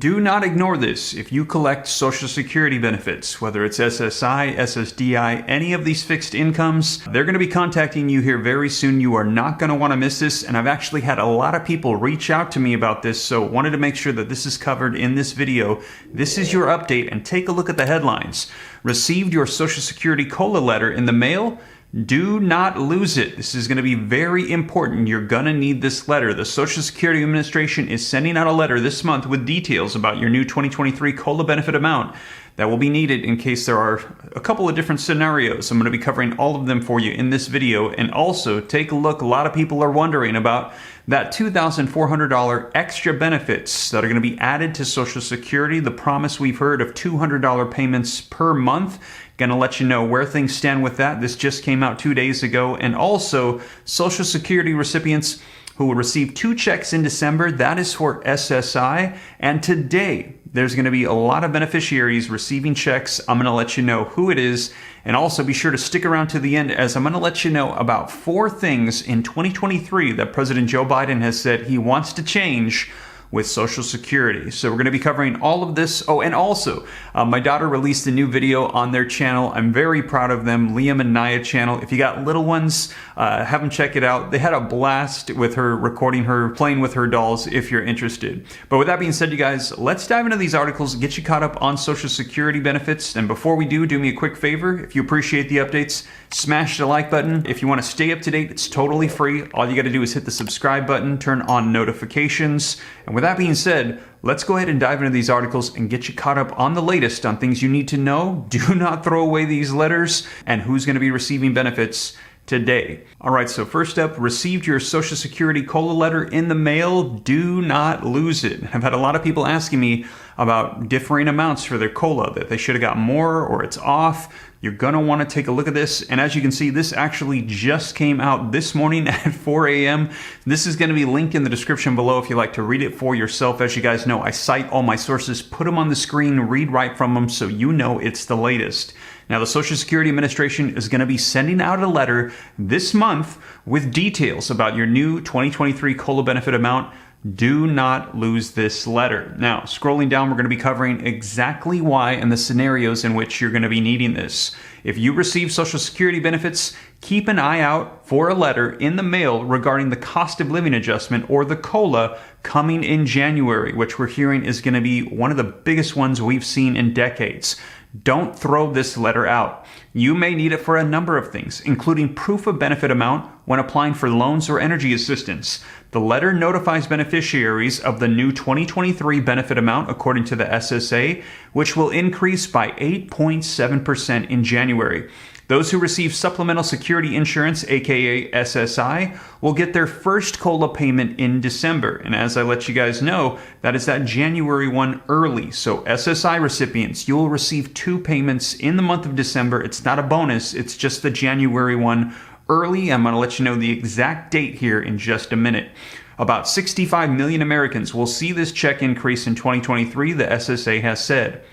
Do not ignore this. If you collect Social Security benefits, whether it's SSI, SSDI, any of these fixed incomes, they're going to be contacting you here very soon. You are not going to want to miss this. And I've actually had a lot of people reach out to me about this, so wanted to make sure that this is covered in this video. This is your update, and take a look at the headlines. Received your Social Security COLA letter in the mail? Do not lose it. This is going to be very important. You're going to need this letter. The Social Security Administration is sending out a letter this month with details about your new 2023 COLA benefit amount that will be needed in case there are a couple of different scenarios. I'm going to be covering all of them for you in this video. And also take a look. A lot of people are wondering about that $2,400 extra benefits that are going to be added to Social Security. The promise we've heard of $200 payments per month. Going to let you know where things stand with that. This just came out 2 days ago. And also, Social Security recipients who will receive 2 checks in December, that is for SSI. And today, there's going to be a lot of beneficiaries receiving checks. I'm going to let you know who it is. And also be sure to stick around to the end, as I'm going to let you know about 4 things in 2023 that President Joe Biden has said he wants to change with Social Security. So we're going to be covering all of this. Oh, and also, my daughter released a new video on their channel. I'm very proud of them, Liam and Naya channel. If you got little ones, have them check it out. They had a blast with her, recording her, playing with her dolls, if you're interested. But with that being said, you guys, let's dive into these articles, get you caught up on Social Security benefits. And before we do me a quick favor. If you appreciate the updates, smash the like button. If you want to stay up to date, it's totally free. All you got to do is hit the subscribe button, turn on notifications. And with that being said, let's go ahead and dive into these articles and get you caught up on the latest on things you need to know. Do not throw away these letters and who's going to be receiving benefits today. All right, so first up, received your Social Security COLA letter in the mail. Do not lose it. I've had a lot of people asking me about differing amounts for their COLA, that they should have got more or it's off. You're going to want to take a look at this. And as you can see, this actually just came out this morning at 4 a.m. This is going to be linked in the description below if you'd like to read it for yourself. As you guys know, I cite all my sources, put them on the screen, read right from them so you know it's the latest. Now, the Social Security Administration is going to be sending out a letter this month with details about your new 2023 COLA benefit amount. Do not lose this letter. Now, scrolling down, we're going to be covering exactly why and the scenarios in which you're going to be needing this. If you receive Social Security benefits, keep an eye out for a letter in the mail regarding the cost of living adjustment, or the COLA, coming in January, which we're hearing is going to be one of the biggest ones we've seen in decades. Don't throw this letter out. You may need it for a number of things, including proof of benefit amount when applying for loans or energy assistance. The letter notifies beneficiaries of the new 2023 benefit amount according to the SSA, which will increase by 8.7% in January. Those who receive Supplemental Security Insurance, aka SSI, will get their first COLA payment in December. And as I let you guys know, that is that January one early. So SSI recipients, you will receive 2 payments in the month of December. It's not a bonus, it's just the January one early. I'm going to let you know the exact date here in just a minute. About 65 million Americans will see this check increase in 2023, the SSA has said.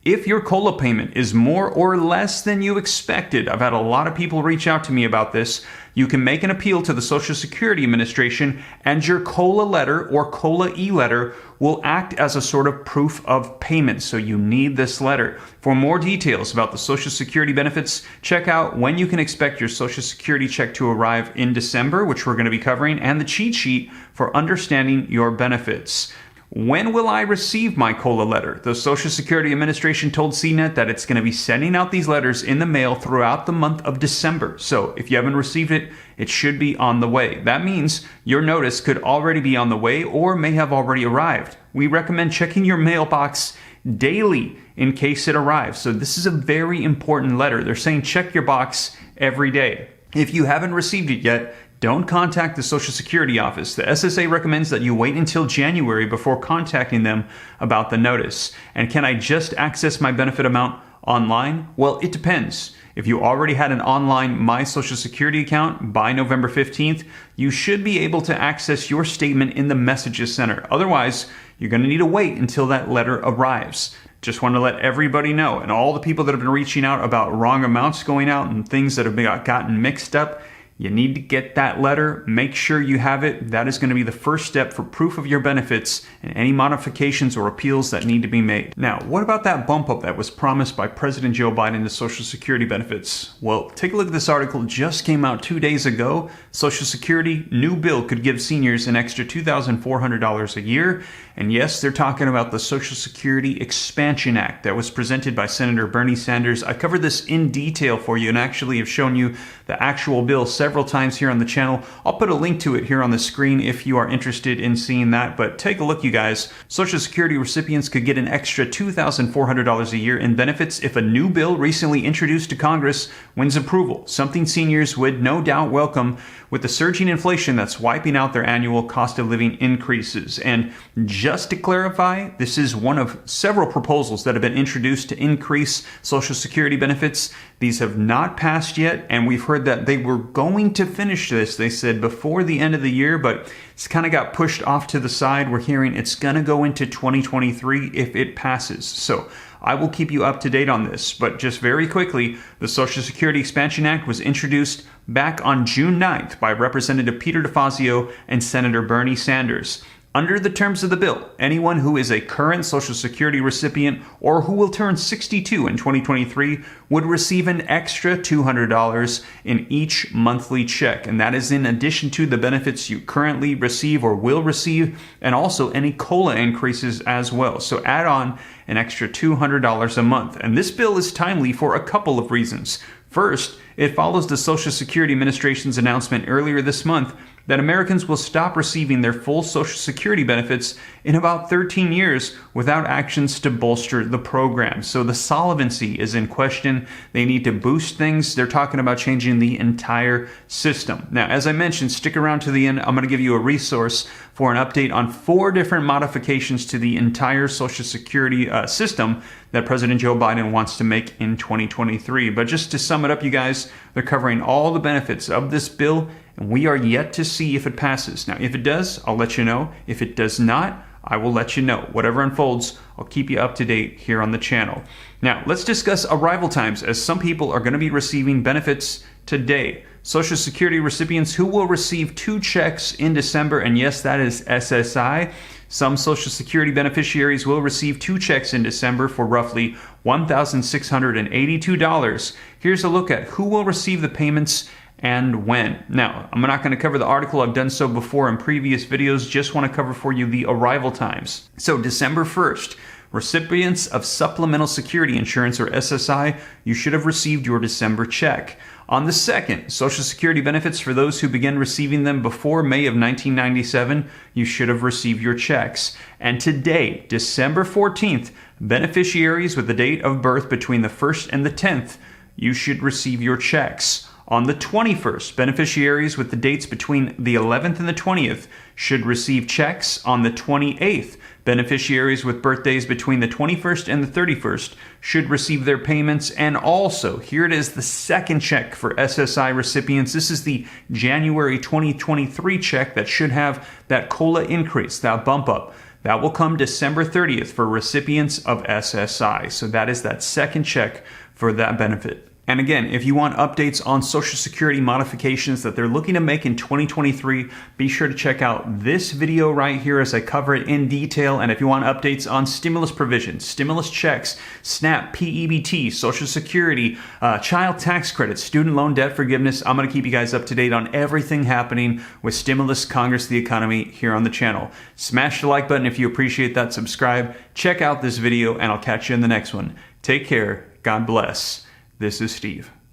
If your COLA payment is more or less than you expected, I've had a lot of people reach out to me about this, you can make an appeal to the Social Security Administration, and your COLA letter or COLA e-letter will act as a sort of proof of payment. So you need this letter. For more details about the Social Security benefits, check out when you can expect your Social Security check to arrive in December, which we're going to be covering, and the cheat sheet for understanding your benefits. When will I receive my COLA letter? The Social Security Administration told CNET that it's going to be sending out these letters in the mail throughout the month of December. So if you haven't received it, it should be on the way. That means your notice could already be on the way or may have already arrived. We recommend checking your mailbox daily in case it arrives. So this is a very important letter. They're saying check your box every day. If you haven't received it yet, don't contact the Social Security office. The SSA recommends that you wait until January before contacting them about the notice. And can I just access my benefit amount online? Well, it depends. If you already had an online My Social Security account by November 15th, you should be able to access your statement in the Messages Center. Otherwise, you're going to need to wait until that letter arrives. Just want to let everybody know, and all the people that have been reaching out about wrong amounts going out and things that have gotten mixed up, You need to get that letter. Make sure you have it. That is going to be the first step for proof of your benefits and any modifications or appeals that need to be made. Now, what about that bump up that was promised by President Joe Biden to Social Security benefits? Well, take a look at this article. Just came out 2 days ago. Social Security new bill could give seniors an extra $2,400 a year. And yes, they're talking about the Social Security Expansion Act that was presented by Senator Bernie Sanders. I covered this in detail for you and actually have shown you the actual bill several times here on the channel. I'll put a link to it here on the screen if you are interested in seeing that. But take a look, you guys. Social Security recipients could get an extra $2,400 a year in benefits if a new bill recently introduced to Congress wins approval, something seniors would no doubt welcome with the surging inflation that's wiping out their annual cost of living increases. And just to clarify, this is one of several proposals that have been introduced to increase Social Security benefits. These have not passed yet, and we've heard that they were going to finish this, they said, before the end of the year, but it's kind of got pushed off to the side. We're hearing it's going to go into 2023 if it passes. So I will keep you up to date on this, but just very quickly, the Social Security Expansion Act was introduced back on June 9th by Representative Peter DeFazio and Senator Bernie Sanders. Under the terms of the bill, anyone who is a current Social Security recipient or who will turn 62 in 2023 would receive an extra $200 in each monthly check. And that is in addition to the benefits you currently receive or will receive, and also any COLA increases as well. So add on an extra $200 a month. And this bill is timely for a couple of reasons. First, it follows the Social Security Administration's announcement earlier this month that Americans will stop receiving their full Social Security benefits in about 13 years without actions to bolster the program. So the solvency is in question. They need to boost things. They're talking about changing the entire system. Now, as I mentioned, stick around to the end. I'm going to give you a resource for an update on 4 different modifications to the entire Social Security system that President Joe Biden wants to make in 2023. But just to sum it up, you guys, they're covering all the benefits of this bill, and we are yet to see if it passes. Now, if it does, I'll let you know. If it does not, I will let you know. Whatever unfolds, I'll keep you up to date here on the channel. Now, let's discuss arrival times, as some people are going to be receiving benefits today. Social Security recipients who will receive 2 checks in December, and yes, that is SSI. Some Social Security beneficiaries will receive 2 checks in December for roughly $1,682. Here's a look at who will receive the payments and when. Now, I'm not going to cover the article. I've done so before in previous videos. Just want to cover for you the arrival times. So December 1st, recipients of Supplemental Security Insurance, or SSI, you should have received your December check. On the 2nd, Social Security benefits for those who began receiving them before May of 1997, you should have received your checks. And today, December 14th, beneficiaries with the date of birth between the 1st and the 10th, you should receive your checks. On the 21st, beneficiaries with the dates between the 11th and the 20th should receive checks. On the 28th, beneficiaries with birthdays between the 21st and the 31st should receive their payments. And also, here it is, the second check for SSI recipients. This is the January 2023 check that should have that COLA increase, that bump up. That will come December 30th for recipients of SSI. So that is that second check for that benefit. And again, if you want updates on Social Security modifications that they're looking to make in 2023, be sure to check out this video right here as I cover it in detail. And if you want updates on stimulus provisions, stimulus checks, SNAP, PEBT, Social Security, child tax credits, student loan debt forgiveness, I'm going to keep you guys up to date on everything happening with stimulus, Congress, the economy here on the channel. Smash the like button if you appreciate that, subscribe, check out this video, and I'll catch you in the next one. Take care. God bless. This is Steve.